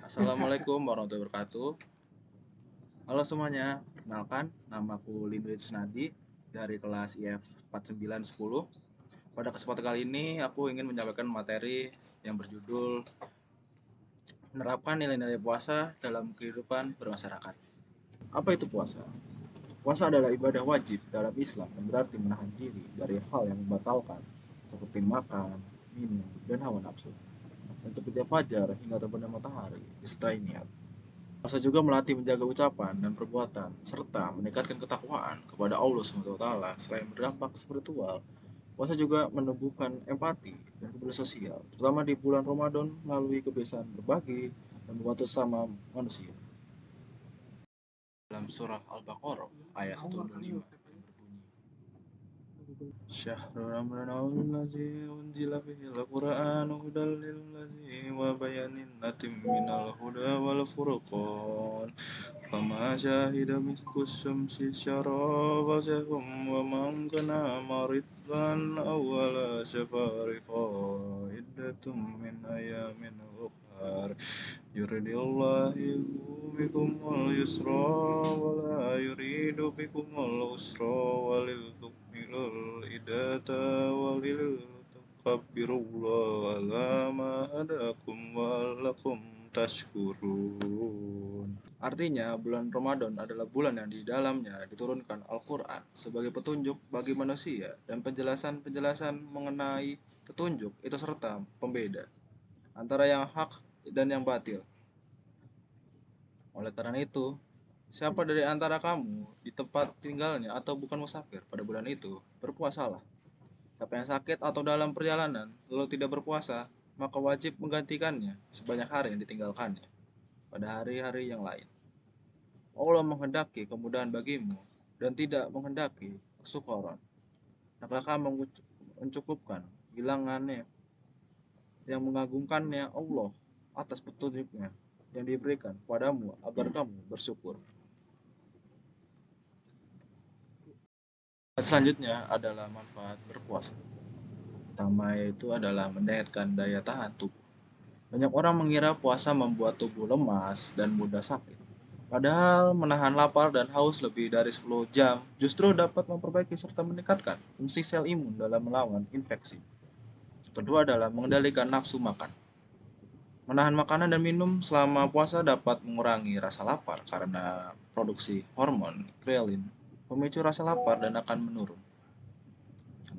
Assalamualaikum warahmatullahi wabarakatuh. Halo semuanya, perkenalkan namaku Lindri Trisnadi dari kelas IF 4910. Pada kesempatan kali ini aku ingin menyampaikan materi yang berjudul menerapkan nilai-nilai puasa dalam kehidupan bermasyarakat. Apa itu puasa? Puasa adalah ibadah wajib dalam Islam yang berarti menahan diri dari hal yang membatalkan seperti makan, minum, dan hawa nafsu. Untuk setiap fajar hingga terbenam matahari disertai niat. Puasa juga melatih menjaga ucapan dan perbuatan, serta meningkatkan ketakwaan kepada Allah SWT. Selain berdampak spiritual, puasa juga menumbuhkan empati dan kepedulian sosial, terutama di bulan Ramadan melalui kebiasaan berbagi dan membantu sama manusia. Dalam surah Al-Baqarah ayat 125 yang berbunyi, Syahrul Ramadan allazi unzila fihi al-Qur'anu hudal lillazi wa bayanin minal huda wal furqan. Fama syahida minkum syamsi syara ghazakum wa man kana maridan awwala syafari faidatum min ayamin ukhar yuridillahu bikumul yusra wa la yuridu bikumul usra walil tukmilul idata walil tukabbirullaha ala ma hadakum wa lakum tashkurun. Artinya, bulan Ramadan adalah bulan yang di dalamnya diturunkan Al-Quran sebagai petunjuk bagi manusia dan penjelasan-penjelasan mengenai petunjuk itu serta pembeda antara yang hak dan yang batil. Oleh karena itu, siapa dari antara kamu di tempat tinggalnya atau bukan musafir pada bulan itu, berpuasalah. Siapa yang sakit atau dalam perjalanan lalu tidak berpuasa, maka wajib menggantikannya sebanyak hari yang ditinggalkannya pada hari-hari yang lain. Allah menghendaki kemudahan bagimu dan tidak menghendaki kesukaran. Hendaklah kamu mencukupkan bilangannya yang mengagungkannya Allah atas petunjuknya yang diberikan padamu agar kamu bersyukur. Selanjutnya adalah manfaat berpuasa. Pertama yaitu adalah meningkatkan daya tahan tubuh. Banyak orang mengira puasa membuat tubuh lemas dan mudah sakit. Padahal menahan lapar dan haus lebih dari 10 jam justru dapat memperbaiki serta meningkatkan fungsi sel imun dalam melawan infeksi. Kedua adalah mengendalikan nafsu makan. Menahan makanan dan minum selama puasa dapat mengurangi rasa lapar karena produksi hormon ghrelin pemicu rasa lapar dan akan menurun.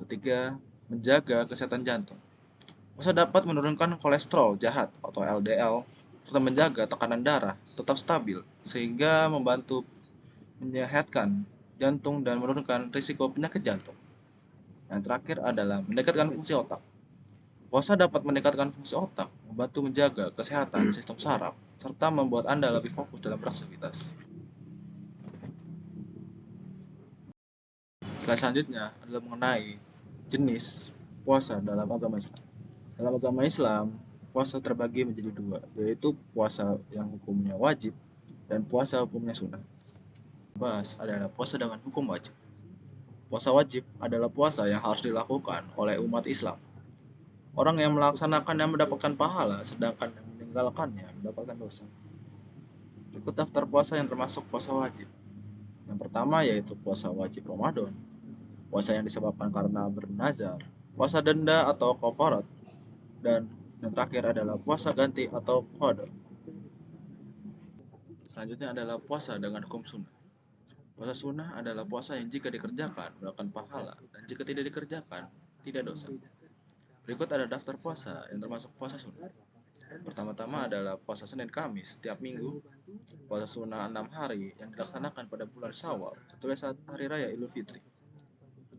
Ketiga, menjaga kesehatan jantung. Puasa dapat menurunkan kolesterol jahat atau LDL serta menjaga tekanan darah tetap stabil sehingga membantu menyehatkan jantung dan menurunkan risiko penyakit jantung. Yang terakhir adalah meningkatkan fungsi otak. Puasa dapat meningkatkan fungsi otak, membantu menjaga kesehatan sistem saraf, serta membuat Anda lebih fokus dalam beraktivitas. Slide selanjutnya adalah mengenai jenis puasa dalam agama Islam. Dalam agama Islam, puasa terbagi menjadi dua, yaitu puasa yang hukumnya wajib dan puasa hukumnya sunnah. Bahas adalah puasa dengan hukum wajib. Puasa wajib adalah puasa yang harus dilakukan oleh umat Islam. Orang yang melaksanakannya mendapatkan pahala, sedangkan yang meninggalkannya mendapatkan dosa. Berikut daftar puasa yang termasuk puasa wajib. Yang pertama yaitu puasa wajib Ramadan, puasa yang disebabkan karena bernazar, puasa denda atau kafarat, dan yang terakhir adalah puasa ganti atau qada. Selanjutnya adalah puasa dengan hukum sunnah. Puasa sunnah adalah puasa yang jika dikerjakan mendapatkan pahala dan jika tidak dikerjakan tidak dosa. Berikut ada daftar puasa yang termasuk puasa sunnah. Pertama-tama adalah puasa Senin Kamis setiap minggu, puasa sunnah 6 hari yang dilaksanakan pada bulan Syawal, tertulis saat hari raya Idul Fitri.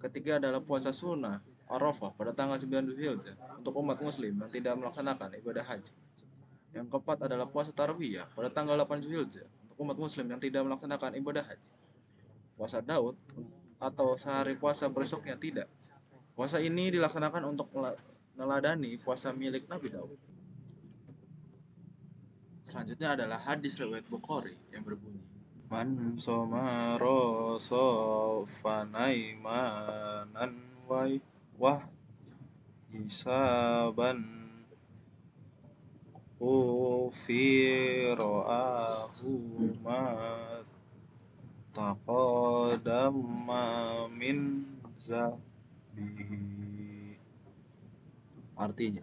Ketiga adalah puasa sunnah Arafah pada tanggal 9 Dzulhijjah untuk umat muslim yang tidak melaksanakan ibadah haji. Yang keempat adalah puasa Tarwiyah pada tanggal 8 Dzulhijjah untuk umat muslim yang tidak melaksanakan ibadah haji. Puasa Daud atau sehari puasa besoknya tidak. Puasa ini dilaksanakan untuk meneladani puasa milik Nabi Daud. Selanjutnya adalah hadis riwayat Bukhari yang berbunyi, Man soma rosofanai manan wah hisaban fi ra'ahu ma taqaddama min zambihi. Artinya,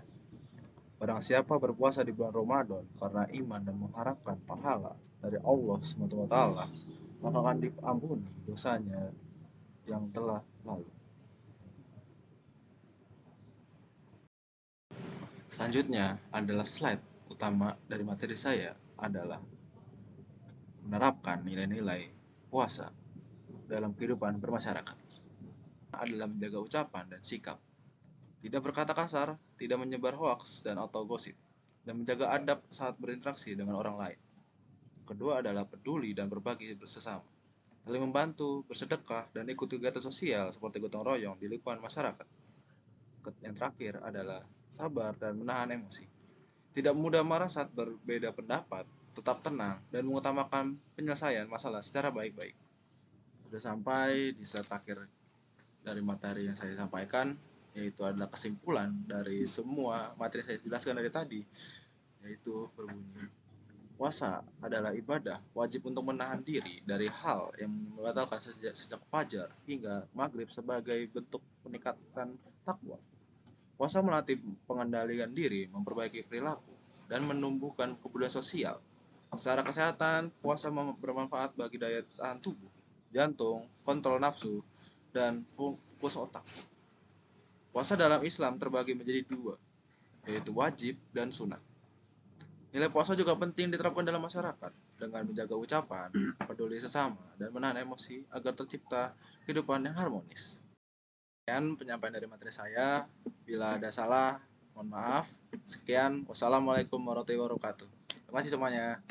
barang siapa berpuasa di bulan Ramadan karena iman dan mengharapkan pahala dari Allah SWT, maka akan diampuni dosanya yang telah lalu. Selanjutnya adalah slide utama dari materi saya adalah menerapkan nilai-nilai puasa dalam kehidupan bermasyarakat. Adalah menjaga ucapan dan sikap, tidak berkata kasar, tidak menyebar hoaks dan atau gosip, dan menjaga adab saat berinteraksi dengan orang lain. Kedua adalah peduli dan berbagi bersesama, saling membantu, bersedekah, dan ikut kegiatan sosial seperti gotong royong di lingkungan masyarakat. Yang terakhir adalah sabar dan menahan emosi. Tidak mudah marah saat berbeda pendapat, tetap tenang, dan mengutamakan penyelesaian masalah secara baik-baik. Sudah sampai di slide terakhir dari materi yang saya sampaikan, yaitu adalah kesimpulan dari semua materi yang saya jelaskan dari tadi, yaitu berbunyi, puasa adalah ibadah wajib untuk menahan diri dari hal yang membatalkan sejak fajar hingga maghrib sebagai bentuk peningkatan takwa. Puasa melatih pengendalian diri, memperbaiki perilaku, dan menumbuhkan kepedulian sosial. Secara kesehatan, puasa bermanfaat bagi daya tahan tubuh, jantung, kontrol nafsu, dan fokus otak. Puasa dalam Islam terbagi menjadi dua, yaitu wajib dan sunat. Nilai puasa juga penting diterapkan dalam masyarakat dengan menjaga ucapan, peduli sesama, dan menahan emosi agar tercipta kehidupan yang harmonis. Sekian penyampaian dari materi saya. Bila ada salah, mohon maaf. Sekian, wassalamualaikum warahmatullahi wabarakatuh. Terima kasih semuanya.